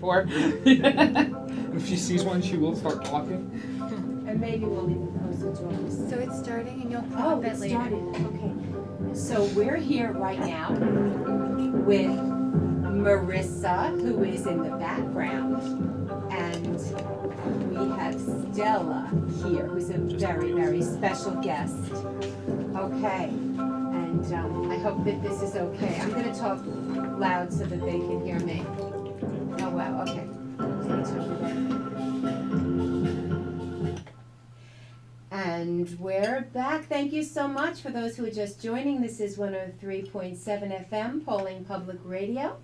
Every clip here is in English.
for. If she sees one, she will start talking. And maybe we'll even close the doors. So it's starting and you'll pop it later. Started. Okay. So we're here right now with Marissa, who is in the background, and we have Stella here, who's a very, very special guest. Okay. And I hope that this is okay. I'm going to talk loud so that they can hear me. Oh, wow. Okay. And we're back. Thank you so much for those who are just joining. This is 103.7 FM, Pawling Public Radio.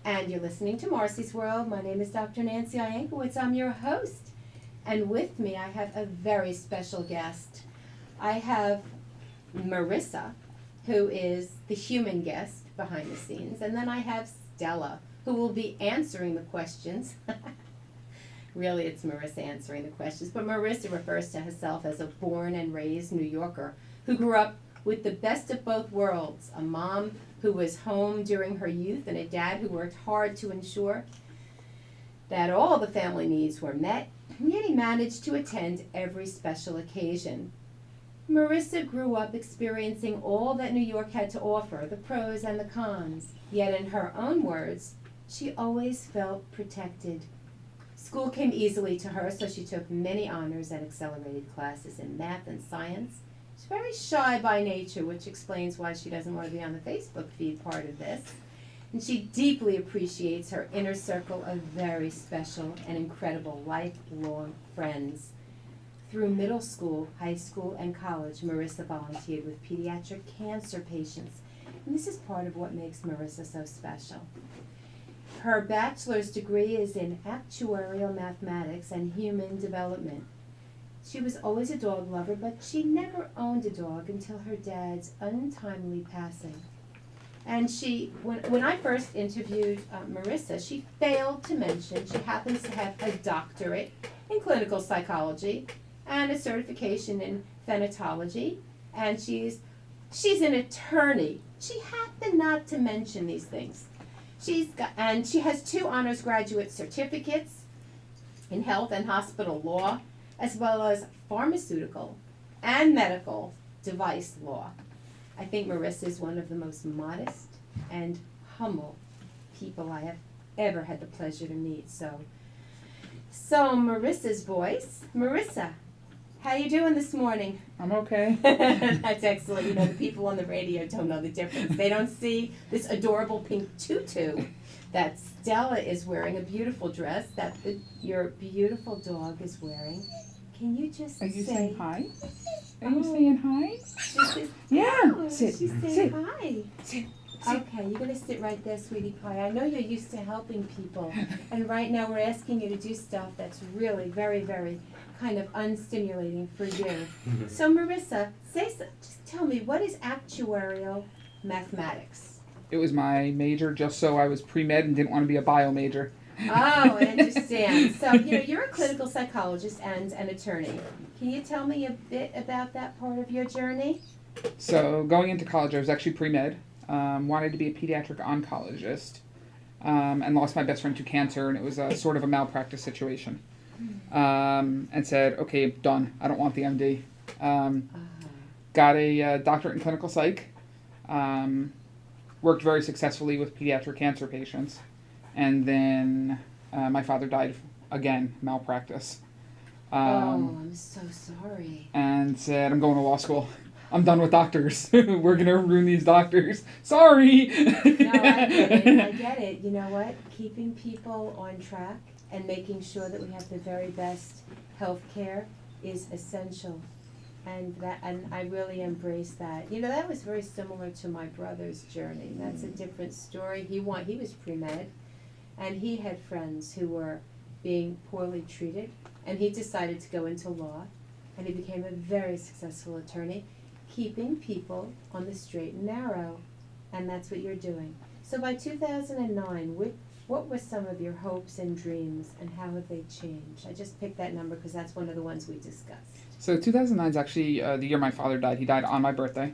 And you're listening to Marcy's World. My name is Dr. Nancy Iankowitz. I'm your host. And with me, I have a very special guest. I have Marissa, who is the human guest behind the scenes. And then I have Stella, who will be answering the questions. Really, it's Marissa answering the questions. But Marissa refers to herself as a born and raised New Yorker who grew up with the best of both worlds, a mom who was home during her youth and a dad who worked hard to ensure that all the family needs were met, and yet he managed to attend every special occasion. Marissa grew up experiencing all that New York had to offer, the pros and the cons. Yet in her own words, she always felt protected. School came easily to her, so she took many honors and accelerated classes in math and science. She's very shy by nature, which explains why she doesn't want to be on the Facebook feed part of this. And she deeply appreciates her inner circle of very special and incredible lifelong friends. Through middle school, high school, and college, Marissa volunteered with pediatric cancer patients. And this is part of what makes Marissa so special. Her bachelor's degree is in actuarial mathematics and human development. She was always a dog lover, but she never owned a dog until her dad's untimely passing. And when I first interviewed Marissa, she failed to mention she happens to have a doctorate in clinical psychology and a certification in thanatology, and she's an attorney. She happened not to mention these things. She has 2 honors graduate certificates in health and hospital law, as well as pharmaceutical and medical device law. I think Marissa is one of the most modest and humble people I have ever had the pleasure to meet. So Marissa's voice. Marissa, how you doing this morning? I'm okay. That's excellent. You know, the people on the radio don't know the difference. They don't see this adorable pink tutu that Stella is wearing, a beautiful dress that your beautiful dog is wearing. Can you just Are you say saying hi? Are you saying hi? She says, Yeah. oh, Sit. she's saying Sit. hi. Sit. Okay, you're going to sit right there, sweetie pie. I know you're used to helping people. And right now we're asking you to do stuff that's really very, very kind of unstimulating for you. So Marissa, just tell me, what is actuarial mathematics? It was my major just so I was pre-med and didn't want to be a bio major. Oh, I understand. So, you're a clinical psychologist and an attorney. Can you tell me a bit about that part of your journey? So going into college, I was actually pre-med. Wanted to be a pediatric oncologist, and lost my best friend to cancer, and it was a sort of a malpractice situation. And said, okay, done. I don't want the MD. Got a doctorate in clinical psych. Worked very successfully with pediatric cancer patients. And then my father died again, malpractice. I'm so sorry. And said, I'm going to law school. I'm done with doctors. We're going to ruin these doctors. Sorry. No, I get it. You know what? Keeping people on track and making sure that we have the very best health care is essential. And I really embrace that. That was very similar to my brother's journey. That's a different story. He was pre-med, and he had friends who were being poorly treated, and he decided to go into law, and he became a very successful attorney, keeping people on the straight and narrow, and that's what you're doing. So by 2009, what were some of your hopes and dreams, and how have they changed? I just picked that number because that's one of the ones we discussed. So 2009 is actually the year my father died. He died on my birthday.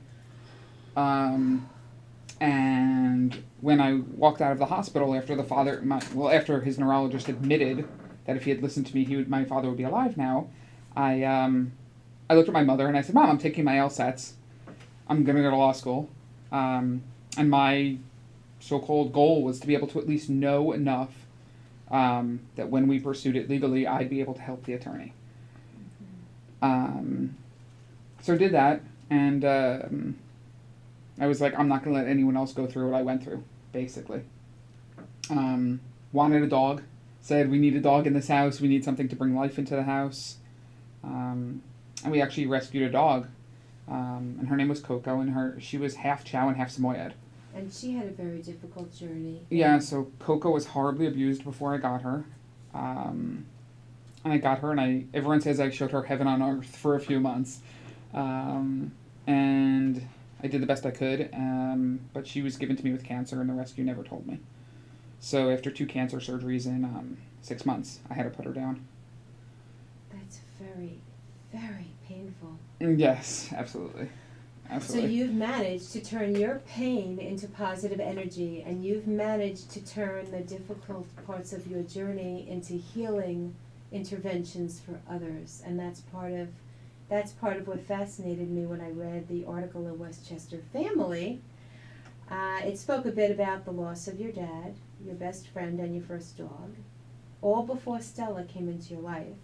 And when I walked out of the hospital after after his neurologist admitted that if he had listened to me, my father would be alive now, I looked at my mother and I said, Mom, I'm taking my LSATs. I'm going to go to law school. And my so-called goal was to be able to at least know enough that when we pursued it legally, I'd be able to help the attorney. So I did that, and I was like, I'm not going to let anyone else go through what I went through, basically. Wanted a dog. Said, we need a dog in this house. We need something to bring life into the house. And we actually rescued a dog. And her name was Coco, and she was half Chow and half Samoyed. And she had a very difficult journey. Yeah, so Coco was horribly abused before I got her. And I got her, and everyone says I showed her heaven on earth for a few months. And I did the best I could, but she was given to me with cancer, and the rescue never told me. So after 2 cancer surgeries in 6 months, I had to put her down. That's very, very painful. Yes, absolutely. So you've managed to turn your pain into positive energy, and you've managed to turn the difficult parts of your journey into healing interventions for others. And that's part of what fascinated me when I read the article in Westchester Family. It spoke a bit about the loss of your dad, your best friend, and your first dog, all before Stella came into your life.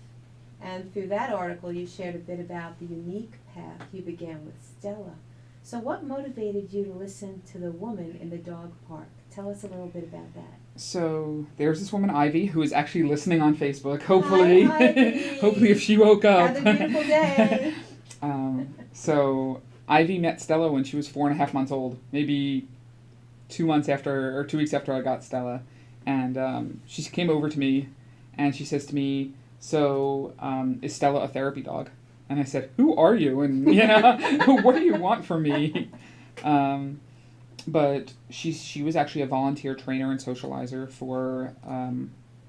And through that article, you shared a bit about the unique path you began with Stella. So what motivated you to listen to the woman in the dog park? Tell us a little bit about that. So there's this woman, Ivy, who is actually listening on Facebook, hopefully. Hi, Ivy. Hopefully if she woke up. Have a beautiful day. So Ivy met Stella when she was 4.5 months old, maybe 2 weeks after I got Stella. And she came over to me, and she says to me, so, is Stella a therapy dog? And I said, who are you? And, what do you want from me? But she was actually a volunteer trainer and socializer for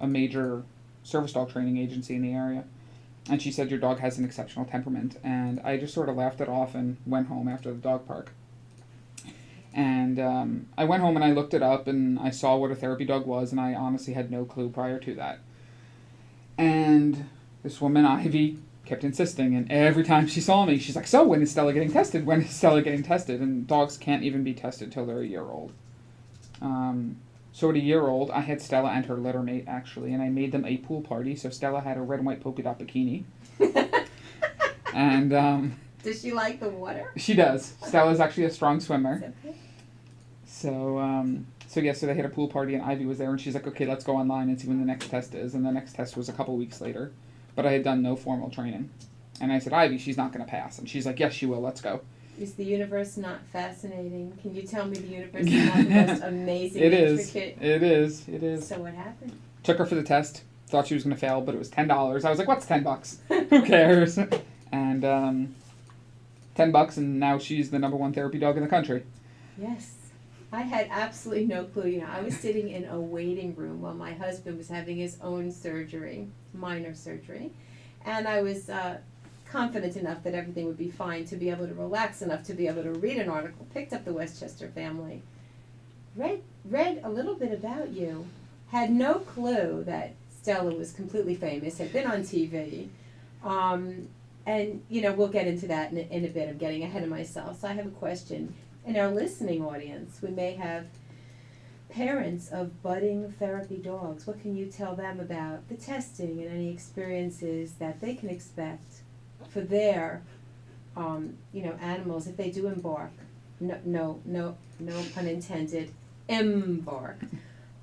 a major service dog training agency in the area. And she said, your dog has an exceptional temperament. And I just sort of laughed it off and went home after the dog park. And I went home and I looked it up and I saw what a therapy dog was, and I honestly had no clue prior to that. And this woman, Ivy, kept insisting, and every time she saw me, she's like, so when is Stella getting tested? When is Stella getting tested? And dogs can't even be tested till they're a year old. So at a year old, I had Stella and her litter mate, actually, and I made them a pool party, so Stella had a red and white polka dot bikini. And does she like the water? She does. Stella's actually a strong swimmer. Okay. So they had a pool party, and Ivy was there, and she's like, okay, let's go online and see when the next test is. And the next test was a couple weeks later, but I had done no formal training. And I said, Ivy, she's not going to pass. And she's like, yes, she will. Let's go. Is the universe not fascinating? Can you tell me the universe is not the most amazing, intricate? It is. So what happened? Took her for the test. Thought she was going to fail, but it was $10. I was like, what's $10? Who cares? And $10, and now she's the #1 therapy dog in the country. Yes. I had absolutely no clue. I was sitting in a waiting room while my husband was having his own surgery, minor surgery, and I was confident enough that everything would be fine to be able to relax enough to be able to read an article, picked up the Westchester Family, read a little bit about you, had no clue that Stella was completely famous, had been on TV, and we'll get into that in a bit. I'm getting ahead of myself. So I have a question. In our listening audience, we may have parents of budding therapy dogs. What can you tell them about the testing and any experiences that they can expect for their, animals if they do embark? No pun intended. Embark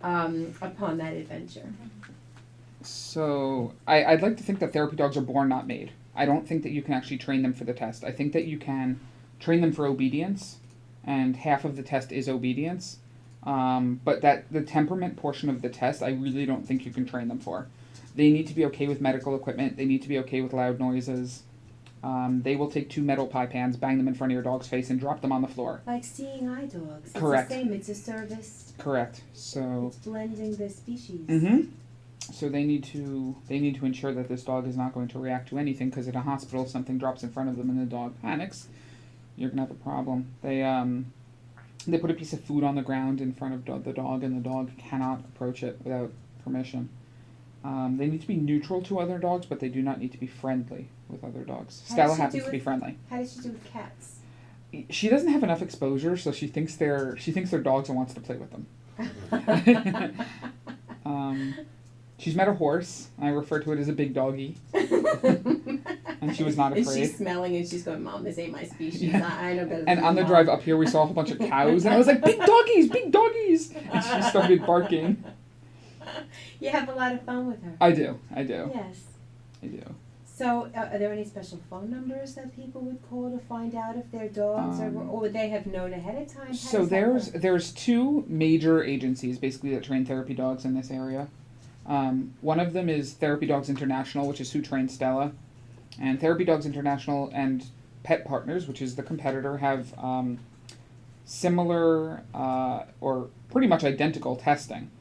upon that adventure. So I'd like to think that therapy dogs are born, not made. I don't think that you can actually train them for the test. I think that you can train them for obedience, and half of the test is obedience. But that the temperament portion of the test, I really don't think you can train them for. They need to be okay with medical equipment. They need to be okay with loud noises. They will take 2 metal pie pans, bang them in front of your dog's face, and drop them on the floor. Like seeing eye dogs. Correct. It's the same. It's a service. Correct. So. It's blending the species. Mm-hmm. So they need to ensure that this dog is not going to react to anything, because in a hospital, if something drops in front of them and the dog panics, you're gonna have a problem. They put a piece of food on the ground in front of the dog, and the dog cannot approach it without permission. They need to be neutral to other dogs, but they do not need to be friendly with other dogs. Stella happens to be friendly. How does she do with cats? She doesn't have enough exposure, so she thinks they're dogs and wants to play with them. She's met a horse. I refer to it as a big doggy. And she was not afraid. And she's smelling and she's going, Mom, this ain't my species. Yeah. I know better than And on the drive up here, we saw a whole bunch of cows, and I was like, big doggies, big doggies! And she started barking. You have a lot of fun with her. I do. Yes. I do. So, are there any special phone numbers that people would call to find out if their dogs or would they have known ahead of time? So there's two major agencies basically that train therapy dogs in this area. One of them is Therapy Dogs International, which is who trains Stella, and Therapy Dogs International and Pet Partners, which is the competitor, have similar or pretty much identical testing.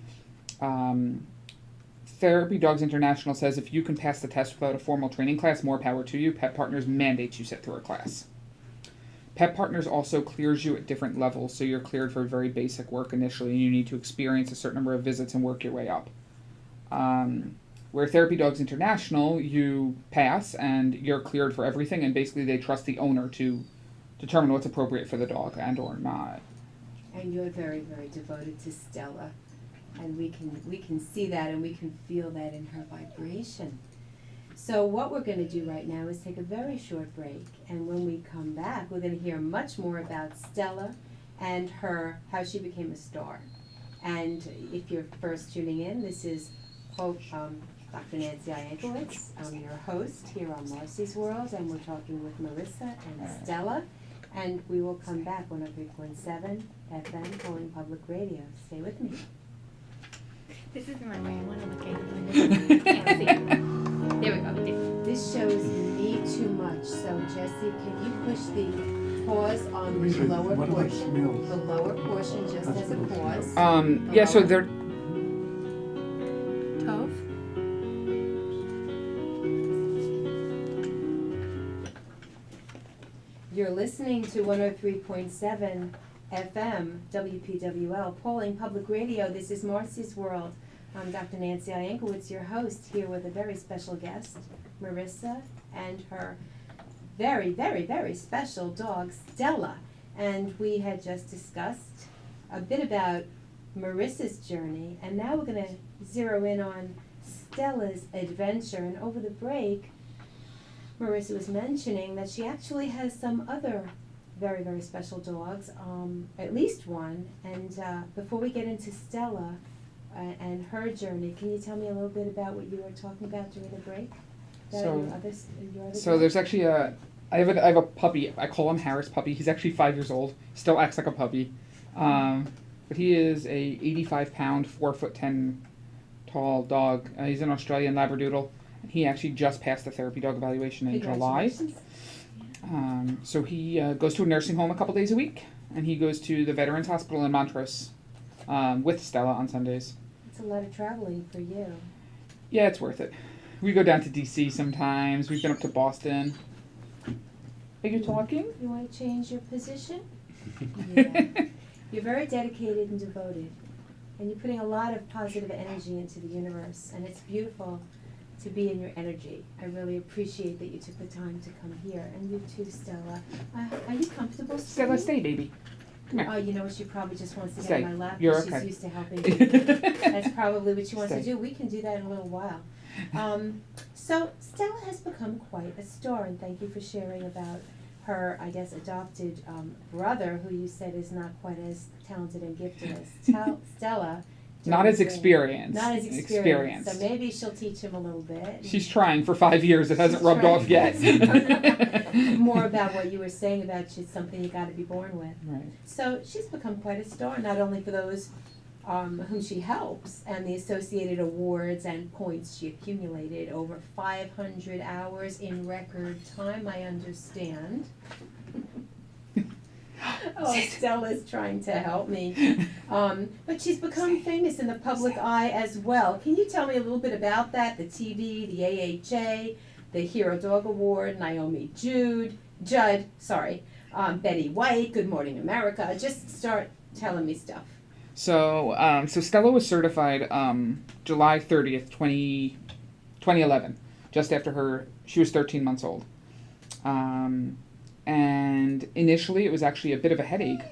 Therapy Dogs International says if you can pass the test without a formal training class, more power to you. Pet Partners mandates you sit through a class. Pet Partners also clears you at different levels, so you're cleared for very basic work initially, and you need to experience a certain number of visits and work your way up. Where Therapy Dogs International, you pass and you're cleared for everything, and basically they trust the owner to determine what's appropriate for the dog and or not. And you're very, very devoted to Stella. And we can see that and we can feel that in her vibration. So what we're going to do right now is take a very short break, and when we come back, we're going to hear much more about Stella and how she became a star. And if you're first tuning in, this is Dr. Nancy Iankowitz. I'm your host here on Marcy's World, and we're talking with Marissa and Stella. And we will come back 103.7 FM, Pawling Public Radio. Stay with me. This isn't my way. I want to look at it. Can't see. There we go. This shows me too much. So Jesse, can you push the pause on the lower portion? The lower portion just as a pause. Yeah. So they're. Tove? You're listening to 103.7 FM, WPWL, Pawling Public Radio. This is Marcy's World. I'm Dr. Nancy Iankowitz, your host, here with a very special guest, Marissa, and her very, very, very special dog, Stella. And we had just discussed a bit about Marissa's journey, and now we're going to zero in on Stella's adventure. And over the break, Marissa was mentioning that she actually has some other very, very special dogs, at least one. And before we get into Stella and her journey, can you tell me a little bit about what you were talking about during the break? Your other There's actually I have a puppy. I call him Harris Puppy. He's actually 5 years old. Still acts like a puppy. But he is a 85-pound, 4'10" tall dog. He's an Australian Labradoodle. He actually just passed the therapy dog evaluation in July. So he goes to a nursing home a couple days a week, and he goes to the Veterans Hospital in Montrose with Stella on Sundays. It's a lot of traveling for you. Yeah, it's worth it. We go down to D.C. sometimes. We've been up to Boston. Are you talking? You want to change your position? Yeah. You're very dedicated and devoted, and you're putting a lot of positive energy into the universe, and it's beautiful to be in your energy. I really appreciate that you took the time to come here, and you too, Stella. Are you comfortable? Stella, stay, baby. Come here. Oh, you know what? She probably just wants to Stay. get on my lap. You're She's okay. used to helping me. That's probably what she wants Stay. to do. We can do that in a little while. So Stella has become quite a star, and thank you for sharing about her, I guess, adopted brother, who you said is not quite as talented and gifted as Stella. Not as experienced. Not as experienced. So maybe she'll teach him a little bit. She's trying for 5 years. It hasn't rubbed off yet. More about what you were saying about she's something you got to be born with. Right. So she's become quite a star, not only for those whom she helps and the associated awards and points she accumulated over 500 hours in record time, I understand. Oh, Stella's trying to help me. But she's become famous in the public eye as well. Can you tell me a little bit about that? The TV, the AHA, the Hero Dog Award, Naomi Judd, Betty White, Good Morning America. Just start telling me stuff. So, so Stella was certified July 30th, 2011, just after she was 13 months old. And initially it was actually a bit of a headache.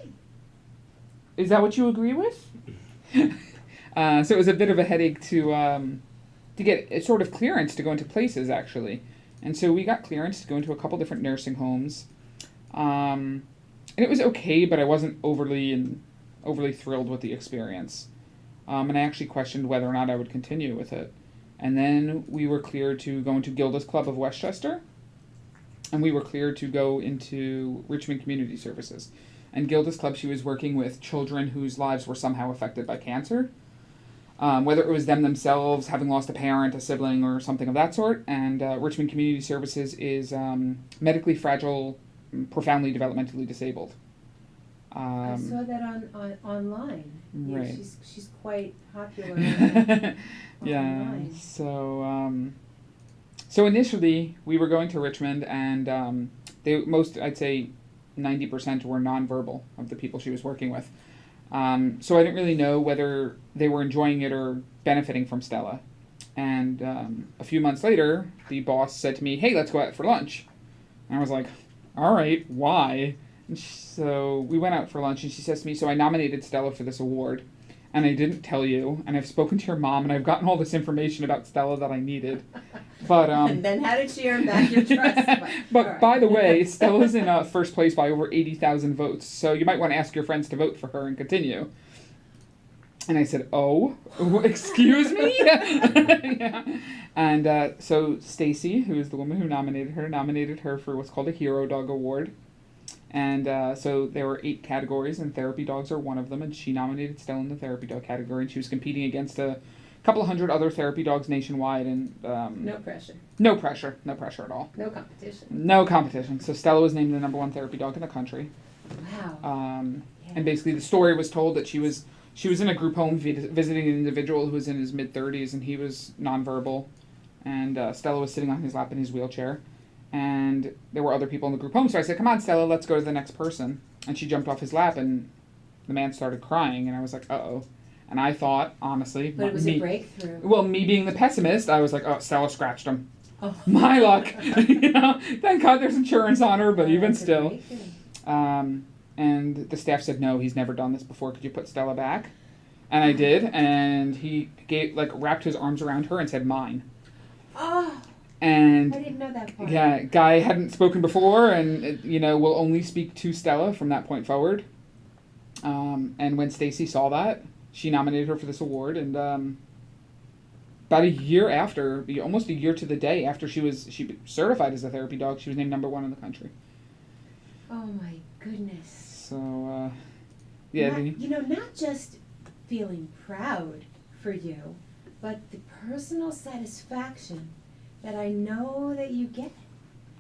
Is that what you agree with? So it was a bit of a headache to get a sort of clearance to go into places, actually. And so we got clearance to go into a couple different nursing homes. And it was okay, but I wasn't overly thrilled with the experience. And I actually questioned whether or not I would continue with it. And then we were cleared to go into Gilda's Club of Westchester. And we were cleared to go into Richmond Community Services. And Gilda's Club, she was working with children whose lives were somehow affected by cancer. Whether it was them themselves, having lost a parent, a sibling, or something of that sort. And Richmond Community Services is medically fragile, profoundly developmentally disabled. I saw that online. Right. Yeah, she's quite popular. Yeah. Online. So initially we were going to Richmond, and I'd say 90% were nonverbal of the people she was working with. So I didn't really know whether they were enjoying it or benefiting from Stella. And a few months later, the boss said to me, "Hey, let's go out for lunch." And I was like, "All right, why?" And so we went out for lunch, and she says to me, "So I nominated Stella for this award, and I didn't tell you, and I've spoken to your mom, and I've gotten all this information about Stella that I needed." But and then how did she earn back your trust? But right. By the way, Stella's in first place by over 80,000 votes, so you might want to ask your friends to vote for her and continue. And I said, "Oh, excuse me?" Yeah. And so Stacy, who is the woman who nominated her for what's called a Hero Dog Award. And so there were 8 categories, and therapy dogs are one of them, and she nominated Stella in the therapy dog category, and she was competing against a couple of hundred other therapy dogs nationwide, and no pressure. No pressure at all. No competition. No competition. So Stella was named the #1 therapy dog in the country. Wow. And basically the story was told that she was in a group home visiting an individual who was in his mid-30s, and he was nonverbal, and Stella was sitting on his lap in his wheelchair, and there were other people in the group home. So I said, "Come on, Stella, let's go to the next person." And she jumped off his lap, and the man started crying, and I was like, "Uh-oh." And I thought, honestly... But it was a breakthrough. Well, me being the pessimist, I was like, "Oh, Stella scratched him." Oh. My luck. Thank God there's insurance on her, but even still. And the staff said, "No, he's never done this before. Could you put Stella back?" And I did, and he wrapped his arms around her and said, "Mine." Oh. And I didn't know that part. Yeah, guy hadn't spoken before, and will only speak to Stella from that point forward. And when Stacy saw that, she nominated her for this award, and about a year after, almost a year to the day after she certified as a therapy dog, she was named #1 in the country. Oh my goodness. So, yeah. Not just feeling proud for you, but the personal satisfaction that I know that you get.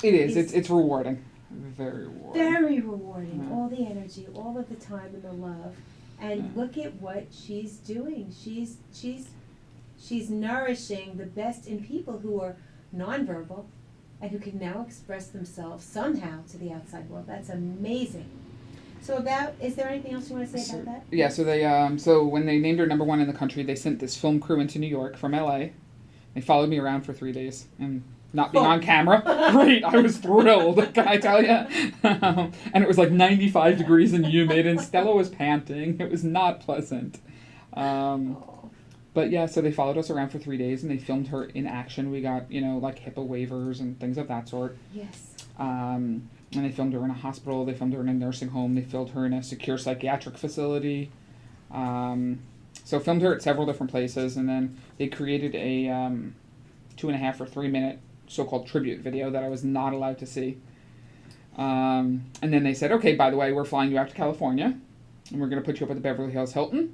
It is. It's rewarding. Very rewarding. Very rewarding. Yeah. All the energy, all of the time and the love. And look at what she's doing. She's nourishing the best in people who are nonverbal and who can now express themselves somehow to the outside world. That's amazing. So is there anything else you want to say about that? Yeah, so they so when they named her #1 in the country, they sent this film crew into New York from LA. They followed me around for 3 days, and not being on camera, great, I was thrilled, can I tell you? And it was like 95 degrees and humid, and Stella was panting. It was not pleasant. But yeah, so they followed us around for 3 days, and they filmed her in action. We got, like HIPAA waivers and things of that sort. Yes. And they filmed her in a hospital, they filmed her in a nursing home, they filmed her in a secure psychiatric facility. So filmed her at several different places, and then they created a 2.5 or 3 minute so-called tribute video that I was not allowed to see. And then they said, "Okay, by the way, we're flying you out to California, and we're going to put you up at the Beverly Hills Hilton,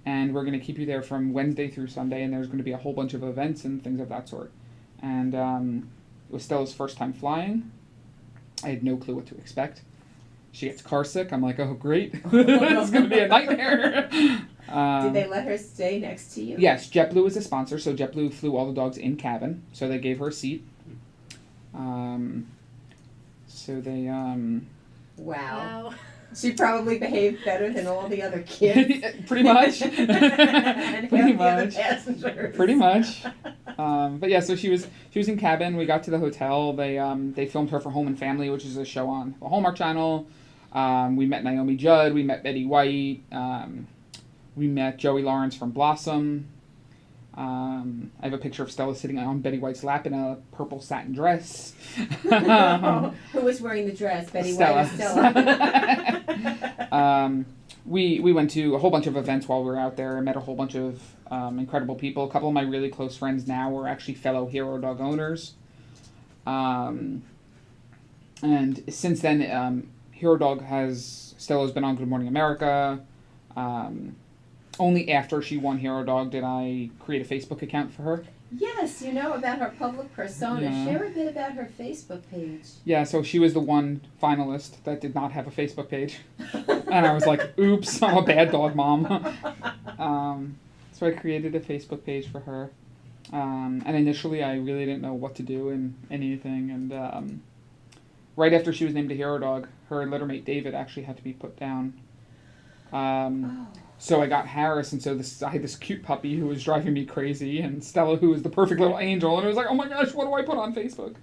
and we're going to keep you there from Wednesday through Sunday, and there's going to be a whole bunch of events and things of that sort." And it was Stella's first time flying. I had no clue what to expect. She gets car sick. I'm like, "Oh, great. It's going to be a nightmare." Did they let her stay next to you? Yes, JetBlue is a sponsor, so JetBlue flew all the dogs in cabin, so they gave her a seat. So they, Wow. She probably behaved better than all the other kids. Pretty much. And Pretty half the other much. passengers. Pretty much. But yeah, so she was in cabin. We got to the hotel. They filmed her for Home and Family, which is a show on the Hallmark Channel. We met Naomi Judd. We met Betty White. We met Joey Lawrence from Blossom. I have a picture of Stella sitting on Betty White's lap in a purple satin dress. Who was wearing the dress, Betty White or Stella? We went to a whole bunch of events while we were out there and met a whole bunch of incredible people. A couple of my really close friends now are actually fellow Hero Dog owners. And since then, Hero Dog Stella's been on Good Morning America. Only after she won Hero Dog did I create a Facebook account for her. Yes, you know about her public persona. Yeah. Share a bit about her Facebook page. Yeah, so she was the one finalist that did not have a Facebook page. And I was like, oops, I'm a bad dog mom. So I created a Facebook page for her. And initially I really didn't know what to do in anything. And right after she was named a Hero Dog, her littermate David actually had to be put down. So I got Harris, and so I had this cute puppy who was driving me crazy, and Stella, who was the perfect little angel, and it was like, oh my gosh, what do I put on Facebook?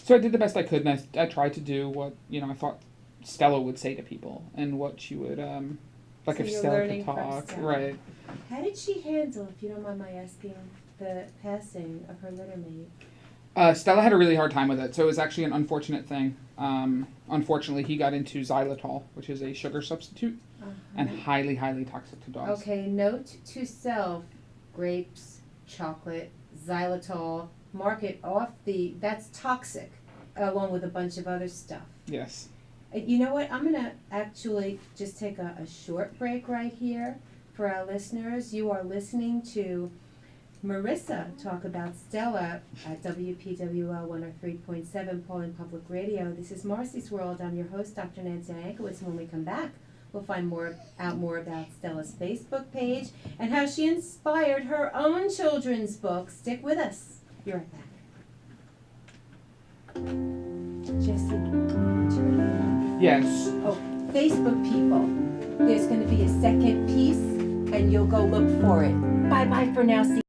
So I did the best I could, and I tried to do what, I thought Stella would say to people, and what she would, like So if you're Stella learning could from talk. Stella. Right. How did she handle, if you don't mind my asking, the passing of her littermate? Stella had a really hard time with it, so it was actually an unfortunate thing. Unfortunately, he got into xylitol, which is a sugar substitute, and highly, highly toxic to dogs. Okay, note to self, grapes, chocolate, xylitol, mark it off that's toxic, along with a bunch of other stuff. Yes. You know what, I'm gonna actually just take a short break right here for our listeners. You are listening to Marissa talk about Stella at WPWL 103.7 Pawling Public Radio. This is Marcy's World. I'm your host, Dr. Nancy Iankowitz, and when we come back, we'll find out more about Stella's Facebook page and how she inspired her own children's book. Stick with us. Be right back. Jesse, Yes. oh, Facebook people, there's going to be a second piece, and you'll go look for it. Bye-bye for now. See